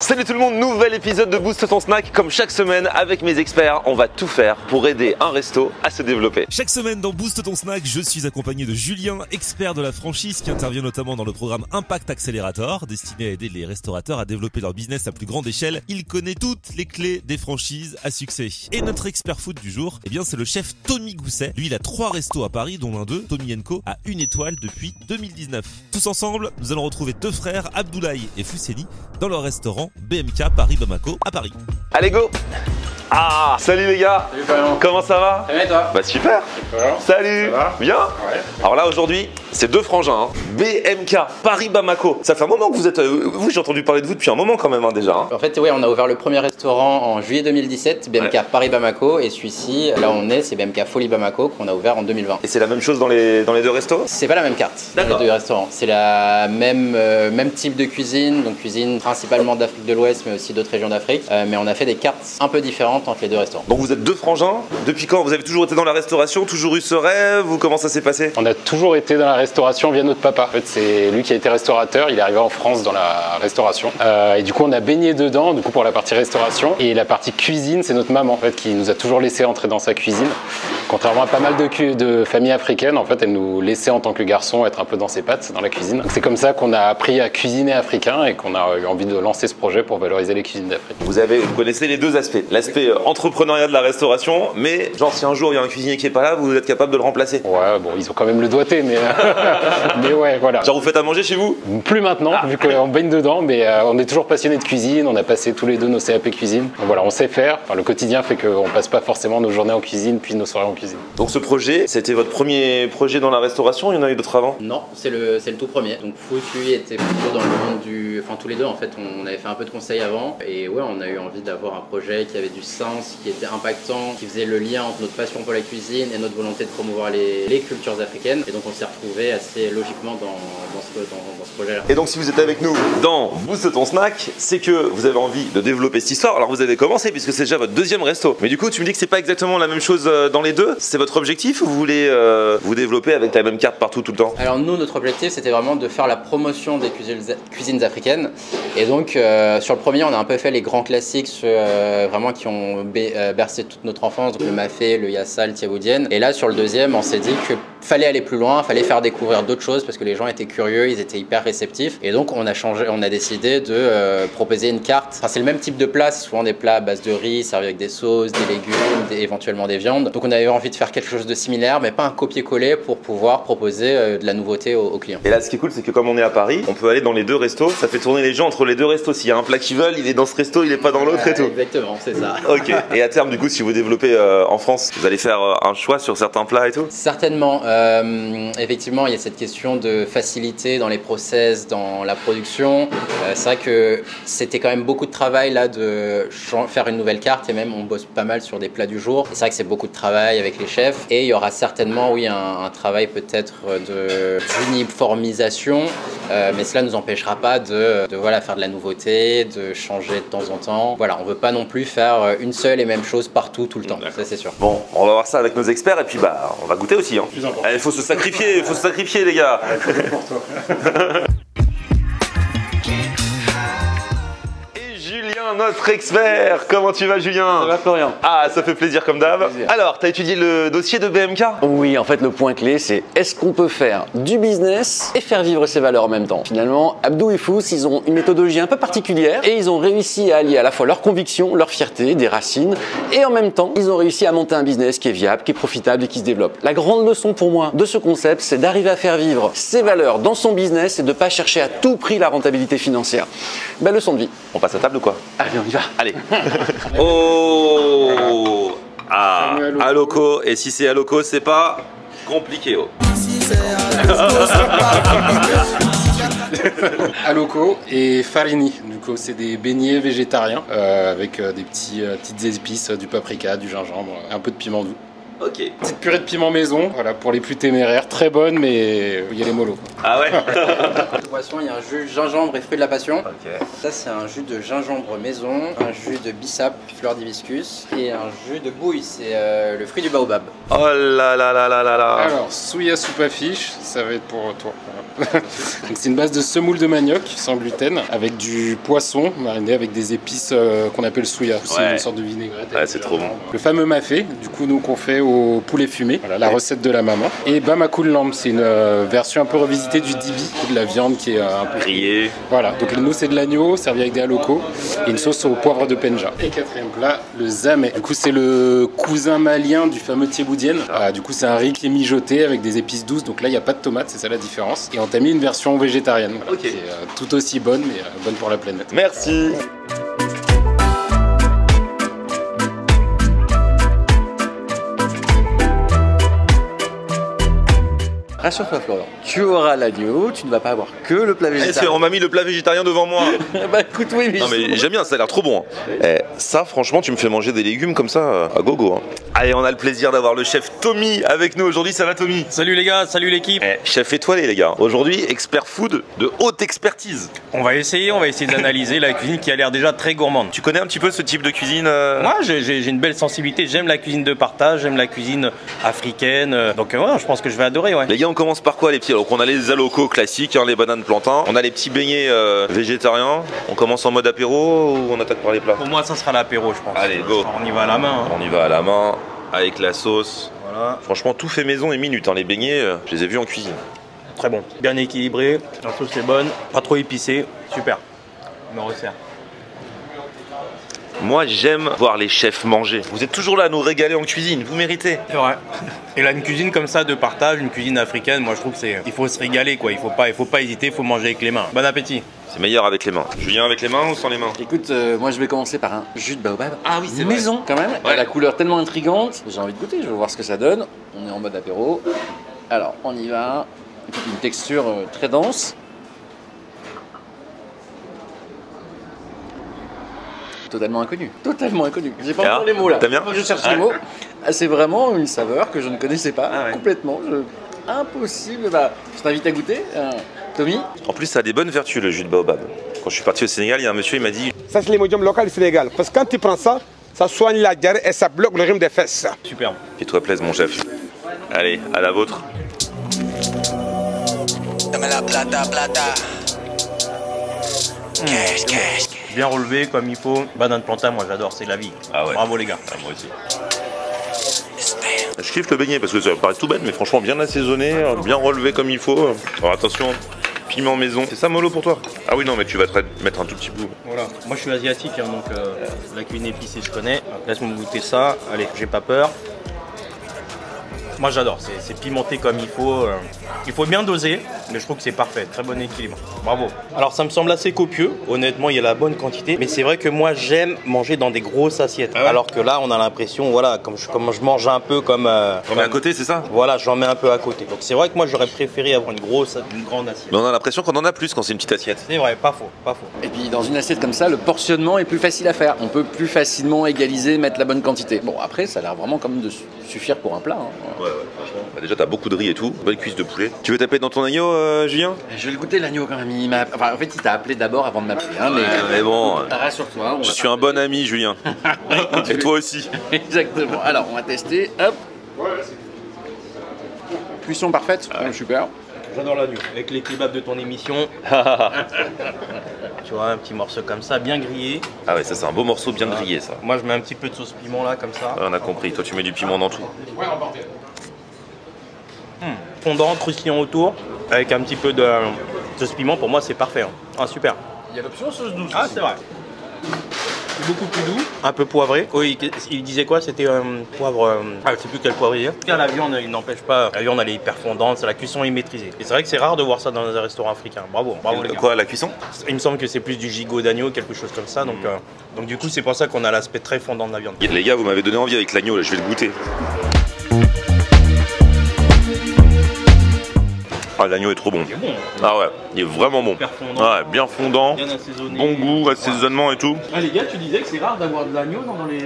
Salut tout le monde, nouvel épisode de Boost ton snack. Comme chaque semaine, avec mes experts, on va tout faire pour aider un resto à se développer. Chaque semaine dans Boost ton snack, je suis accompagné de Julien, expert de la franchise qui intervient notamment dans le programme Impact Accelerator, destiné à aider les restaurateurs à développer leur business à plus grande échelle. Il connaît toutes les clés des franchises à succès. Et notre expert food du jour, eh bien c'est le chef Tommy Gousset. Lui, il a 3 restos à Paris, dont l'un d'eux, Tommy & Co, a 1 étoile depuis 2019. Tous ensemble, nous allons retrouver 2 frères, Abdoulaye et Fousseni, dans leur restaurant BMK Paris Bamako à Paris. Allez go! Ah, salut les gars! Salut Florian. Comment ça va? Ça va et toi? Bah super! Salut! Ça va? Bien? Ouais. Alors là aujourd'hui, c'est 2 frangins, hein. BMK Paris Bamako. Ça fait un moment que vous êtes... vous, j'ai entendu parler de vous depuis un moment quand même hein, déjà. Hein. En fait, oui, on a ouvert le premier restaurant en juillet 2017, BMK Ouais. Paris Bamako, et celui-ci, là où on est, c'est BMK Folie Bamako qu'on a ouvert en 2020. Et c'est la même chose dans les 2 restos? C'est pas la même carte, D'accord. les 2 restaurants. C'est la même type de cuisine, donc cuisine principalement d'Afrique de l'Ouest, mais aussi d'autres régions d'Afrique. Mais on a fait des cartes un peu différentes entre les 2 restaurants. Donc vous êtes 2 frangins. Depuis quand? Vous avez toujours été dans la restauration? Toujours eu ce rêve? Ou comment ça s'est passé? On a toujours été dans la restauration via notre papa. En fait, c'est lui qui a été restaurateur. Il est arrivé en France dans la restauration. Et du coup, on a baigné dedans, du coup, pour la partie restauration. Et la partie cuisine, c'est notre maman, en fait, qui nous a toujours laissé entrer dans sa cuisine. Contrairement à pas mal de familles africaines, en fait, elle nous laissait en tant que garçon être un peu dans ses pattes, dans la cuisine. Donc c'est comme ça qu'on a appris à cuisiner africain et qu'on a eu envie de lancer ce projet pour valoriser les cuisines d'Afrique. Vous connaissez les 2 aspects. L'aspect entrepreneuriat de la restauration, mais genre si un jour il y a un cuisinier qui est pas là, vous êtes capable de le remplacer. Ouais, bon, ils ont quand même le doigté, mais, mais ouais, voilà. Genre vous faites à manger chez vous? Plus maintenant, vu qu'on baigne dedans, mais on est toujours passionné de cuisine, on a passé tous les 2 nos CAP cuisine. Donc voilà, on sait faire. Enfin, le quotidien fait qu'on passe pas forcément nos journées en cuisine, puis nos soirées en cuisine. Donc ce projet, c'était votre premier projet dans la restauration, il y en a eu d'autres avant? Non, c'est le tout premier. Donc Fous, lui, était plutôt dans le monde du... Enfin, tous les 2, en fait, on avait fait un peu de conseils avant. Et ouais, on a eu envie d'avoir un projet qui avait du sens, qui était impactant, qui faisait le lien entre notre passion pour la cuisine et notre volonté de promouvoir les cultures africaines. Et donc on s'est retrouvés assez logiquement dans ce projet-là. Et donc si vous êtes avec nous dans Boost ton snack, c'est que vous avez envie de développer cette histoire. Alors vous avez commencé puisque c'est déjà votre 2e resto. Mais du coup tu me dis que c'est pas exactement la même chose dans les 2. C'est votre objectif ou vous voulez vous développer avec la même carte partout tout le temps? Alors nous, notre objectif, c'était vraiment de faire la promotion des cuisines africaines. Et donc sur le premier, on a un peu fait les grands classiques vraiment qui ont bercé toute notre enfance, donc le mafé, le yassa, le tiaboudienne. Et là sur le deuxième, on s'est dit que fallait aller plus loin, fallait faire découvrir d'autres choses parce que les gens étaient curieux, ils étaient hyper réceptifs. Et donc on a décidé de proposer une carte. Enfin, c'est le même type de plat, c'est souvent des plats à base de riz, servis avec des sauces, des légumes, éventuellement des viandes. Donc on avait envie de faire quelque chose de similaire, mais pas un copier-coller pour pouvoir proposer de la nouveauté aux clients. Et là ce qui est cool c'est que comme on est à Paris, on peut aller dans les 2 restos, ça fait tourner les gens entre les 2 restos. S'il y a un plat qu'ils veulent, il est dans ce resto, il est pas dans l'autre et tout. Exactement, c'est ça. Ok. Et à terme du coup si vous développez en France, vous allez faire un choix sur certains plats et tout? Certainement. Effectivement, il y a cette question de facilité dans les process, dans la production. C'est vrai que c'était quand même beaucoup de travail là de faire une nouvelle carte et même on bosse pas mal sur des plats du jour. C'est vrai que c'est beaucoup de travail avec les chefs et il y aura certainement oui un travail peut-être d'uniformisation, mais cela ne nous empêchera pas de voilà, faire de la nouveauté, de changer de temps en temps. Voilà, on veut pas non plus faire une seule et même chose partout tout le temps, ça c'est sûr. Bon, on va voir ça avec nos experts et puis bah on va goûter aussi. Hein. Il faut se sacrifier les gars. Julien, notre expert. Comment tu vas Julien? Ça va Florian? Ah, ça fait plaisir comme d'hab. Alors, t'as étudié le dossier de BMK? Oui, en fait le point clé c'est est-ce qu'on peut faire du business et faire vivre ses valeurs en même temps? Finalement, Abdou et Fous, ils ont une méthodologie un peu particulière et ils ont réussi à allier à la fois leur conviction, leur fierté, des racines et en même temps, ils ont réussi à monter un business qui est viable, qui est profitable et qui se développe. La grande leçon pour moi de ce concept, c'est d'arriver à faire vivre ses valeurs dans son business et de ne pas chercher à tout prix la rentabilité financière. Belle leçon de vie. On passe à table ou quoi? Allez, on y va. Allez. Oh. Ah, à loco. Et si c'est à loco, c'est pas compliqué. Oh. Aloco et farini, du coup c'est des beignets végétariens avec des petites épices, du paprika, du gingembre, un peu de piment doux. Ok. Petite purée de piment maison, voilà pour les plus téméraires, très bonne mais il y a les mollos. Ah ouais. De boisson, il y a un jus de gingembre et fruits de la passion. Ok. Ça, c'est un jus de gingembre maison, un jus de bissap, fleur d'hibiscus et un jus de bouille, c'est le fruit du baobab. Oh là là là là là là. Alors, souya soupe à fiche, ça va être pour toi. Voilà. Donc c'est une base de semoule de manioc sans gluten avec du poisson mariné avec des épices qu'on appelle souya. C'est une sorte de vinaigrette. Ouais, c'est trop bon. Le fameux mafé, du coup nous qu'on fait au poulet fumé, voilà la recette de la maman. Et Bamakul Lamb, c'est une version un peu revisitée du dibi, de la viande qui est un peu Grillé. Voilà, donc nous c'est de l'agneau servi avec des haloco et une sauce au poivre de penja. Et quatrième plat, le zamé. Du coup c'est le cousin malien du fameux thieboudienne. Du coup c'est un riz qui est mijoté avec des épices douces, donc là il n'y a pas de tomates, c'est ça la différence. Et on t'a mis une version végétarienne, voilà, qui est tout aussi bonne, mais bonne pour la planète. Merci. Rassure-toi Florian, tu auras l'agneau, tu ne vas pas avoir que le plat végétarien. On m'a mis le plat végétarien devant moi. Bah écoute, oui, mais... Non mais j'aime bien, ça a l'air trop bon. Ça franchement tu me fais manger des légumes comme ça à gogo. Hein. Allez, on a le plaisir d'avoir le chef Tommy avec nous aujourd'hui. Ça va Tommy? Salut les gars, salut l'équipe. Chef étoilé les gars. Aujourd'hui expert food de haute expertise. On va essayer d'analyser la cuisine qui a l'air déjà très gourmande. Tu connais un petit peu ce type de cuisine Moi j'ai une belle sensibilité, j'aime la cuisine de partage, j'aime la cuisine africaine. Donc ouais, je pense que je vais adorer. Ouais. Les gars, on commence par quoi les petits? Alors on a les alocos classiques, hein, les bananes plantains. On a les petits beignets végétariens. On commence en mode apéro ou on attaque par les plats? Pour moi ça sera l'apéro je pense. Allez, go. On y va à la main. Hein. On y va à la main, avec la sauce. Voilà. Franchement, tout fait maison et minute. Hein. Les beignets, je les ai vus en cuisine. Très bon, bien équilibré, la sauce est bonne, pas trop épicé, super. Je me resserre. Moi, j'aime voir les chefs manger. Vous êtes toujours là à nous régaler en cuisine, vous méritez. C'est vrai. Et là, une cuisine comme ça de partage, une cuisine africaine, moi je trouve que il faut se régaler quoi. Il faut pas hésiter, il faut manger avec les mains. Bon appétit. C'est meilleur avec les mains. Julien, avec les mains ou sans les mains? Écoute, moi je vais commencer par un jus de baobab. Ah oui, c'est maison quand même. Ouais. La couleur tellement intrigante. J'ai envie de goûter, je veux voir ce que ça donne. On est en mode apéro. Alors, on y va. Une texture très dense. Totalement inconnu. Totalement inconnu. J'ai pas encore les mots là. T'as bien? Je cherche les mots. Ah, c'est vraiment une saveur que je ne connaissais pas. Ah ouais. Complètement. Impossible. Bah, je t'invite à goûter. Tommy? En plus, ça a des bonnes vertus le jus de baobab. Quand je suis parti au Sénégal, il y a un monsieur, il m'a dit Ça, c'est l'hémodium local du Sénégal. Parce que quand tu prends ça, ça soigne la diarrhée et ça bloque le rhume des fesses. Superbe. fais-toi plaisir, mon chef. Allez, à la vôtre. Bien relevé comme il faut. Banane plantain, moi j'adore, c'est la vie. Ah ouais. Bravo les gars. Ah, moi aussi. Je kiffe le beignet parce que ça paraît tout bête, mais franchement bien assaisonné, bien relevé comme il faut. Alors attention, piment maison. C'est ça mollo pour toi? Ah oui non, mais tu vas te mettre un tout petit bout. Voilà. Moi je suis asiatique, hein, donc la cuisine épicée je connais. Donc, laisse-moi goûter ça. Allez, j'ai pas peur. Moi j'adore, c'est pimenté comme il faut. Il faut bien doser, mais je trouve que c'est parfait, très bon équilibre. Bravo. Alors ça me semble assez copieux, honnêtement il y a la bonne quantité, mais c'est vrai que moi j'aime manger dans des grosses assiettes. Ah ouais. Alors que là on a l'impression, voilà, comme je mange un peu comme... On met à côté, c'est ça? Voilà, j'en mets un peu à côté. Donc c'est vrai que moi j'aurais préféré avoir une grande assiette. Mais on a l'impression qu'on en a plus quand c'est une petite assiette. C'est vrai, pas faux, pas faux. Et puis dans une assiette comme ça, le portionnement est plus facile à faire. On peut plus facilement égaliser, mettre la bonne quantité. Bon, après, ça a l'air vraiment quand même de suffire pour un plat. Hein. Ouais, franchement. Bah, déjà, t'as beaucoup de riz et tout. Bonne cuisse de poulet. Tu veux taper dans ton agneau, Julien? Je vais le goûter l'agneau quand même. Enfin, en fait, il t'a appelé d'abord avant de m'appeler. Hein, mais bon. Rassure-toi. Je suis un bon ami, Julien. Et toi aussi. Exactement. Alors, on va tester. Hop. Cuisson parfaite. Ah ouais. Super. J'adore l'agneau. Avec les kebabs de ton émission. Tu vois, un petit morceau comme ça, bien grillé. Ah ouais, ça c'est un beau morceau bien grillé ça. Moi je mets un petit peu de sauce piment là, comme ça. Ouais, on a compris. Toi tu mets du piment dans tout. Fondant, croustillant autour, avec un petit peu de sauce piment, pour moi c'est parfait. Hein. Ah super. Il y a l'option sauce douce. Ah c'est vrai. Beaucoup plus doux, un peu poivré. Oui, il disait quoi? C'était poivre. Je sais plus quel poivre il y a. En tout cas, la viande, il n'empêche pas. La viande, elle est hyper fondante, la cuisson est maîtrisée. Et c'est vrai que c'est rare de voir ça dans un restaurant africain. Bravo, bravo les gars. Quoi, la cuisson? Il me semble que c'est plus du gigot d'agneau, quelque chose comme ça. Donc du coup, c'est pour ça qu'on a l'aspect très fondant de la viande. Les gars, vous m'avez donné envie avec l'agneau, là, je vais le goûter. Ah, l'agneau est trop bon. C'est bon. Ah ouais, il est vraiment bon. Hyper fondant. Ouais, bien fondant, Bien assaisonné. bon goût, assaisonnement et tout. Ah les gars, tu disais que c'est rare d'avoir de l'agneau dans les...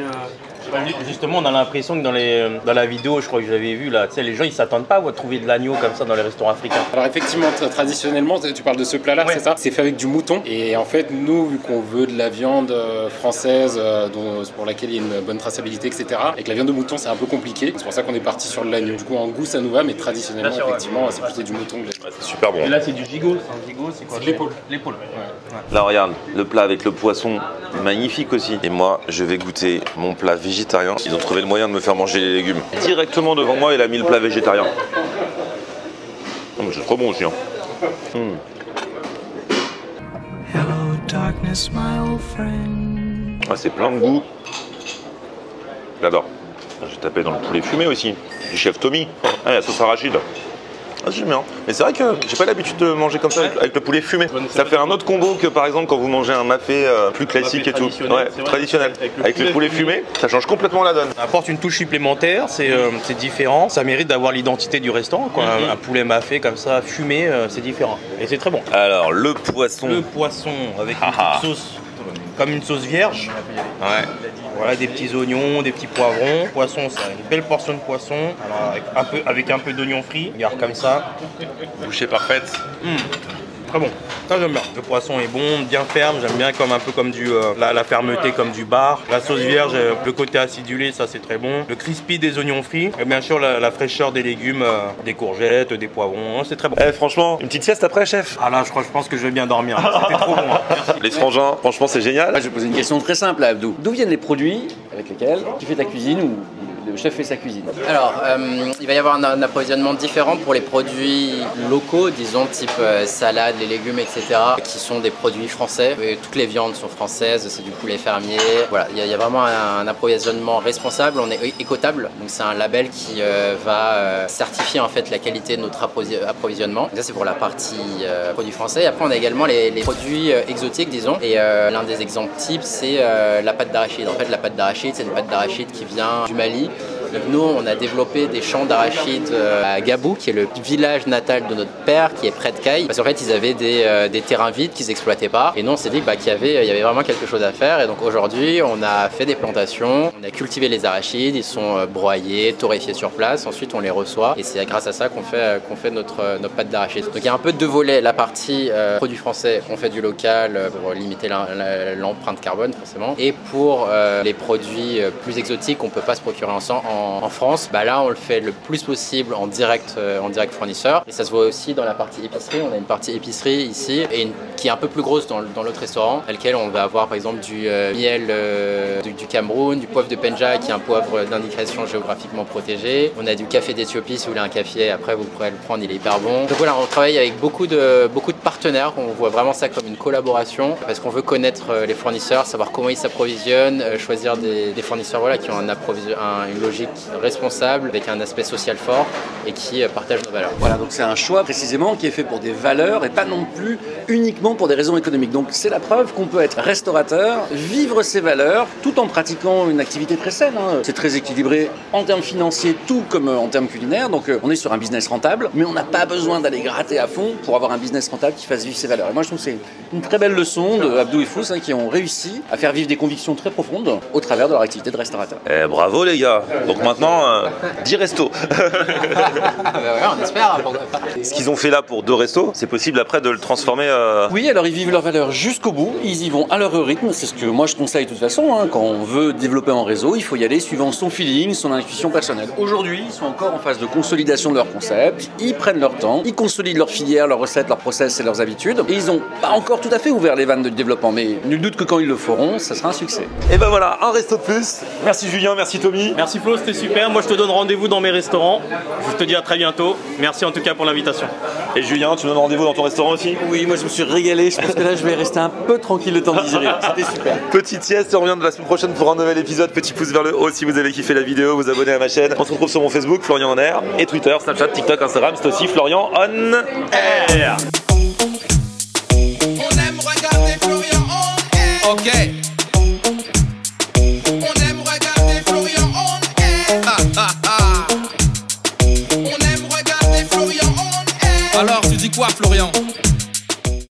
Justement, on a l'impression que dans la vidéo, je crois que j'avais vu là, tu sais, les gens ils s'attendent pas à trouver de l'agneau comme ça dans les restaurants africains. Alors effectivement, traditionnellement, tu parles de ce plat-là, Ouais. c'est ça? C'est fait avec du mouton. Et en fait, nous, vu qu'on veut de la viande française, pour laquelle il y a une bonne traçabilité, etc., et que la viande de mouton, c'est un peu compliqué, c'est pour ça qu'on est parti sur de l'agneau. Du coup, en goût, ça nous va, mais traditionnellement, Bien sûr, ouais. effectivement, c'est plutôt du mouton. C'est super bon. Et là, c'est du gigot. C'est un gigot, c'est quoi? C'est de l'épaule. L'épaule, ouais. Là, regarde, le plat avec le poisson, magnifique aussi. Et moi, je vais goûter mon plat végétarien. Ils ont trouvé le moyen de me faire manger les légumes. Directement devant moi, il a mis le plat végétarien. Oh, mais c'est trop bon aussi. Hein. Hello, darkness, my old friend. Ah, c'est plein de goût. J'adore. J'ai tapé dans le poulet fumé aussi. Du chef Tommy. Ah, la sauce arachide. Ah, j'aime bien. Mais c'est vrai que j'ai pas l'habitude de manger comme ça avec le poulet fumé. Ça fait un autre combo que par exemple quand vous mangez un mafé plus classique et tout. Ouais, traditionnel. Avec le poulet fumé, ça change complètement la donne. Ça apporte une touche supplémentaire, c'est différent. Ça mérite d'avoir l'identité du restaurant, quoi. Un poulet mafé comme ça, fumé, c'est différent. Et c'est très bon. Alors, le poisson. Le poisson avec une sauce, comme une sauce vierge. Ouais. Voilà, des petits oignons, des petits poivrons. Poisson, c'est une belle portion de poisson. Alors, avec un peu d'oignon frit. Regarde comme ça. Bouchée parfaite. Très bon. Ça, j'aime bien. Le poisson est bon, bien ferme. J'aime bien un peu comme la fermeté comme du bar. La sauce vierge, le côté acidulé, ça c'est très bon. Le crispy des oignons frits. Et bien sûr, la fraîcheur des légumes, des courgettes, des poivrons. C'est très bon. Eh, franchement, une petite sieste après, chef. Ah là, je pense que je vais bien dormir. C'était trop bon. Hein. Merci. Les frangins, franchement, c'est génial. Moi, je vais poser une question très simple à Abdou. D'où viennent les produits avec lesquels tu fais ta cuisine ou le chef fait sa cuisine? Alors, il va y avoir un approvisionnement différent pour les produits locaux, disons type salade, les légumes, etc., qui sont des produits français. Et toutes les viandes sont françaises, c'est du poulet fermier. Voilà, il y a vraiment un approvisionnement responsable. On est écotable, donc c'est un label qui va certifier en fait la qualité de notre approvisionnement. Donc ça, c'est pour la partie produits français. Et après, on a également les produits exotiques, disons. Et l'un des exemples types, c'est la pâte d'arachide. En fait, la pâte d'arachide, c'est une pâte d'arachide qui vient du Mali. Donc nous, on a développé des champs d'arachide à Gabou, qui est le village natal de notre père, qui est près de Caille. Parce qu'en fait, ils avaient des terrains vides qu'ils n'exploitaient pas. Et nous, on s'est dit qu'il y avait vraiment quelque chose à faire. Et donc aujourd'hui, on a fait des plantations, on a cultivé les arachides, ils sont broyés, torréfiés sur place. Ensuite, on les reçoit. Et c'est grâce à ça qu'on fait notre pâte d'arachide. Donc il y a un peu deux volets. La partie produits français, on fait du local pour limiter l'empreinte carbone, forcément. Et pour les produits plus exotiques qu'on ne peut pas se procurer en France, là on le fait le plus possible en direct fournisseur. Et ça se voit aussi dans la partie épicerie. On a une partie épicerie ici et qui est un peu plus grosse dans l'autre restaurant, à laquelle on va avoir par exemple du miel du Cameroun, du poivre de Penja qui est un poivre d'indication géographiquement protégé. On a du café d'Éthiopie, si vous voulez un café, après vous pourrez le prendre, il est hyper bon. Donc voilà, on travaille avec beaucoup de partenaires. On voit vraiment ça comme une collaboration parce qu'on veut connaître les fournisseurs, savoir comment ils s'approvisionnent, choisir des fournisseurs qui ont une logique responsable avec un aspect social fort et qui partagent nos valeurs. Voilà, donc c'est un choix précisément qui est fait pour des valeurs et pas non plus uniquement pour des raisons économiques. Donc c'est la preuve qu'on peut être restaurateur, vivre ses valeurs tout en pratiquant une activité très saine. C'est très équilibré en termes financiers tout comme en termes culinaires. Donc on est sur un business rentable, mais on n'a pas besoin d'aller gratter à fond pour avoir un business rentable qui fasse vivre ses valeurs. Et moi je trouve que c'est une très belle leçon de Abdou et Fous qui ont réussi à faire vivre des convictions très profondes au travers de leur activité de restaurateur. Eh, bravo les gars. Donc maintenant, 10 restos. On espère. Ce qu'ils ont fait là pour 2 restos, c'est possible après de le transformer. Oui, alors ils vivent leurs valeurs jusqu'au bout, ils y vont à leur rythme, c'est ce que moi je conseille de toute façon, quand on veut développer un réseau, il faut y aller suivant son feeling, son intuition personnelle. Aujourd'hui, ils sont encore en phase de consolidation de leur concept, ils prennent leur temps, ils consolident leur filière, leurs recettes, leurs process et leurs habitudes, et ils n'ont pas encore tout à fait ouvert les vannes de développement, mais nul doute que quand ils le feront, ça sera un succès. Et ben voilà, un resto de plus. Merci Julien, merci Tommy. Merci Flo, c'était super. Moi, je te donne rendez-vous dans mes restaurants. Je te dis à très bientôt. Merci en tout cas pour l'invitation. Et Julien, tu me donnes rendez-vous dans ton restaurant aussi? Oui, moi je me suis régalé, je pense que là je vais rester un peu tranquille le temps de digérer. C'était super. Petite sieste, on revient de la semaine prochaine pour un nouvel épisode. Petit pouce vers le haut si vous avez kiffé la vidéo, vous abonnez à ma chaîne. On se retrouve sur mon Facebook, Florian On Air, et Twitter, Snapchat, TikTok, Instagram, c'est aussi Florian On Air. On aime regarder Florian On Air. Ok. On aime regarder Florian On Air. On aime regarder Florian On Air. Alors tu dis quoi Florian?